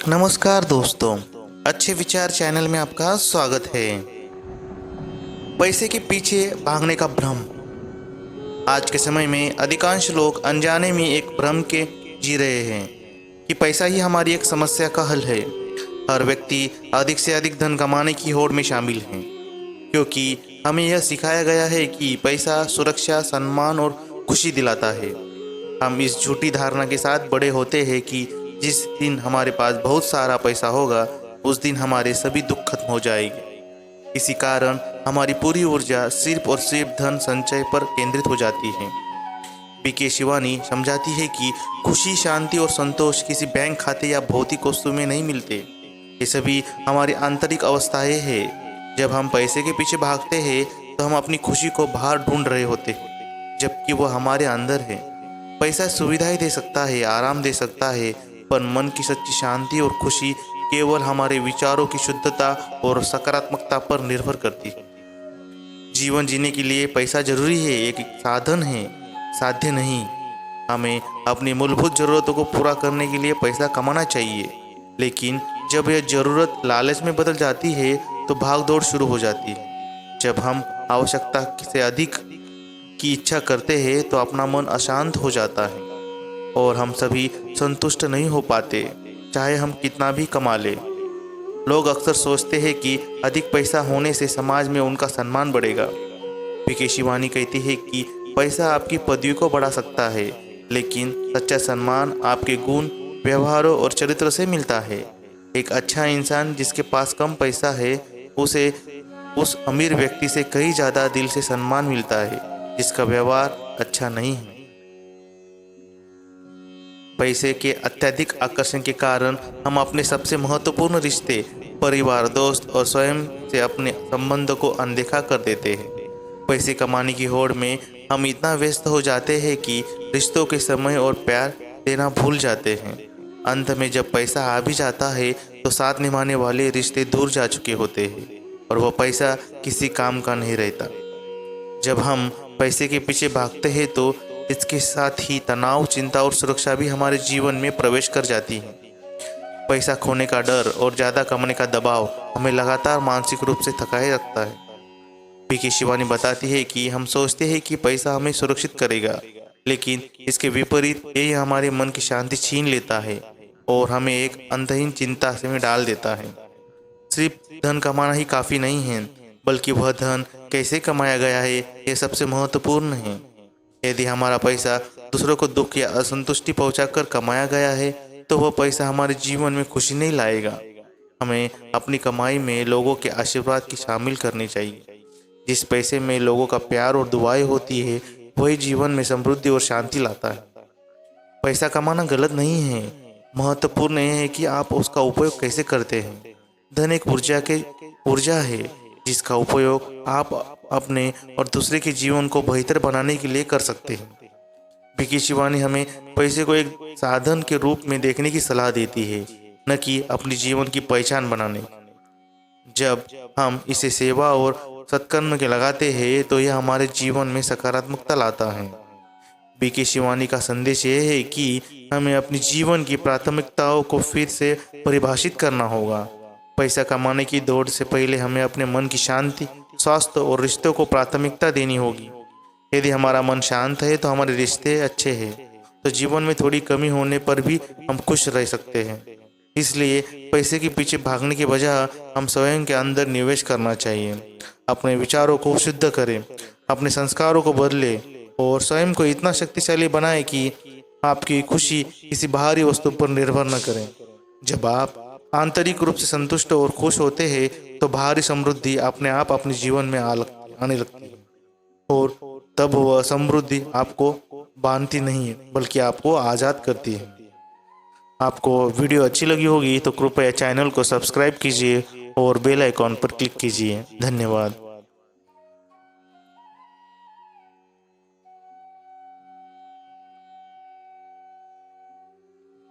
नमस्कार दोस्तों, अच्छे विचार चैनल में आपका स्वागत है। पैसे के पीछे भागने का भ्रम। आज के समय में अधिकांश लोग अनजाने में एक भ्रम के जी रहे हैं कि पैसा ही हमारी एक समस्या का हल है। हर व्यक्ति अधिक से अधिक धन कमाने की होड़ में शामिल है, क्योंकि हमें यह सिखाया गया है कि पैसा सुरक्षा, सम्मान और खुशी दिलाता है। हम इस झूठी धारणा के साथ बड़े होते हैं कि जिस दिन हमारे पास बहुत सारा पैसा होगा, उस दिन हमारे सभी दुख खत्म हो जाएंगे। इसी कारण हमारी पूरी ऊर्जा सिर्फ और सिर्फ धन संचय पर केंद्रित हो जाती है। पीके शिवानी समझाती है कि खुशी, शांति और संतोष किसी बैंक खाते या भौतिक वस्तु में नहीं मिलते। ये सभी हमारी आंतरिक अवस्थाएं हैं। जब हम पैसे के पीछे भागते हैं तो हम अपनी खुशी को बाहर ढूंढ रहे होते हैं, जबकि वह हमारे अंदर है। पैसा सुविधाएं दे सकता है, आराम दे सकता है, पर मन की सच्ची शांति और खुशी केवल हमारे विचारों की शुद्धता और सकारात्मकता पर निर्भर करती है। जीवन जीने के लिए पैसा जरूरी है, एक साधन है, साध्य नहीं। हमें अपनी मूलभूत जरूरतों को पूरा करने के लिए पैसा कमाना चाहिए, लेकिन जब यह जरूरत लालच में बदल जाती है तो भाग दौड़ शुरू हो जाती है। जब हम आवश्यकता से अधिक की इच्छा करते हैं तो अपना मन अशांत हो जाता है और हम सभी संतुष्ट नहीं हो पाते, चाहे हम कितना भी कमा लें। लोग अक्सर सोचते हैं कि अधिक पैसा होने से समाज में उनका सम्मान बढ़ेगा। पीके शिवानी कहती है कि पैसा आपकी पदवी को बढ़ा सकता है, लेकिन सच्चा सम्मान आपके गुण, व्यवहारों और चरित्र से मिलता है। एक अच्छा इंसान जिसके पास कम पैसा है, उसे उस अमीर व्यक्ति से कहीं ज़्यादा दिल से सम्मान मिलता है जिसका व्यवहार अच्छा नहीं है। पैसे के अत्यधिक आकर्षण के कारण हम अपने सबसे महत्वपूर्ण रिश्ते, परिवार, दोस्त और स्वयं से अपने संबंधों को अनदेखा कर देते हैं। पैसे कमाने की होड़ में हम इतना व्यस्त हो जाते हैं कि रिश्तों के समय और प्यार देना भूल जाते हैं। अंत में जब पैसा आ भी जाता है तो साथ निभाने वाले रिश्ते दूर जा चुके होते हैं और वह पैसा किसी काम का नहीं रहता। जब हम पैसे के पीछे भागते हैं तो इसके साथ ही तनाव, चिंता और सुरक्षा भी हमारे जीवन में प्रवेश कर जाती है। पैसा खोने का डर और ज़्यादा कमाने का दबाव हमें लगातार मानसिक रूप से थकाए रखता है। पीके शिवानी बताती है कि हम सोचते हैं कि पैसा हमें सुरक्षित करेगा, लेकिन इसके विपरीत ये हमारे मन की शांति छीन लेता है और हमें एक अंतहीन चिंता से में डाल देता है। सिर्फ धन कमाना ही काफ़ी नहीं है, बल्कि वह धन कैसे कमाया गया है ये सबसे महत्वपूर्ण है। यदि हमारा पैसा दूसरों को दुख या असंतुष्टि पहुंचाकर कमाया गया है तो वह पैसा हमारे जीवन में खुशी नहीं लाएगा। हमें अपनी कमाई में लोगों के आशीर्वाद की शामिल करनी चाहिए। जिस पैसे में लोगों का प्यार और दुआएं होती है, वही जीवन में समृद्धि और शांति लाता है। पैसा कमाना गलत नहीं है, महत्वपूर्ण यह है कि आप उसका उपयोग कैसे करते हैं। धन एक ऊर्जा है जिसका उपयोग आप अपने और दूसरे के जीवन को बेहतर बनाने के लिए कर सकते हैं। पीके शिवानी हमें पैसे को एक साधन के रूप में देखने की सलाह देती है, न कि अपनी जीवन की पहचान बनाने। जब हम इसे सेवा और सत्कर्म के लगाते हैं तो यह हमारे जीवन में सकारात्मकता लाता है। पीके शिवानी का संदेश यह है कि हमें अपनी जीवन की प्राथमिकताओं को फिर से परिभाषित करना होगा। पैसा कमाने की दौड़ से पहले हमें अपने मन की शांति, स्वास्थ्य और रिश्तों को प्राथमिकता देनी होगी। यदि हमारा मन शांत है तो हमारे रिश्ते अच्छे हैं, तो जीवन में थोड़ी कमी होने पर भी हम खुश रह सकते हैं। इसलिए पैसे के पीछे भागने के बजाय हम स्वयं के अंदर निवेश करना चाहिए। अपने विचारों को शुद्ध करें, अपने संस्कारों को बदलें और स्वयं को इतना शक्तिशाली बनाएं कि आपकी खुशी किसी बाहरी वस्तु पर निर्भर न करें। जब आप आंतरिक रूप से संतुष्ट और खुश होते हैं तो बाहरी समृद्धि अपने आप अपने जीवन में आने लगती है और तब वह समृद्धि आपको बांधती नहीं है, बल्कि आपको आज़ाद करती है। आपको वीडियो अच्छी लगी होगी तो कृपया चैनल को सब्सक्राइब कीजिए और बेल आइकॉन पर क्लिक कीजिए। धन्यवाद।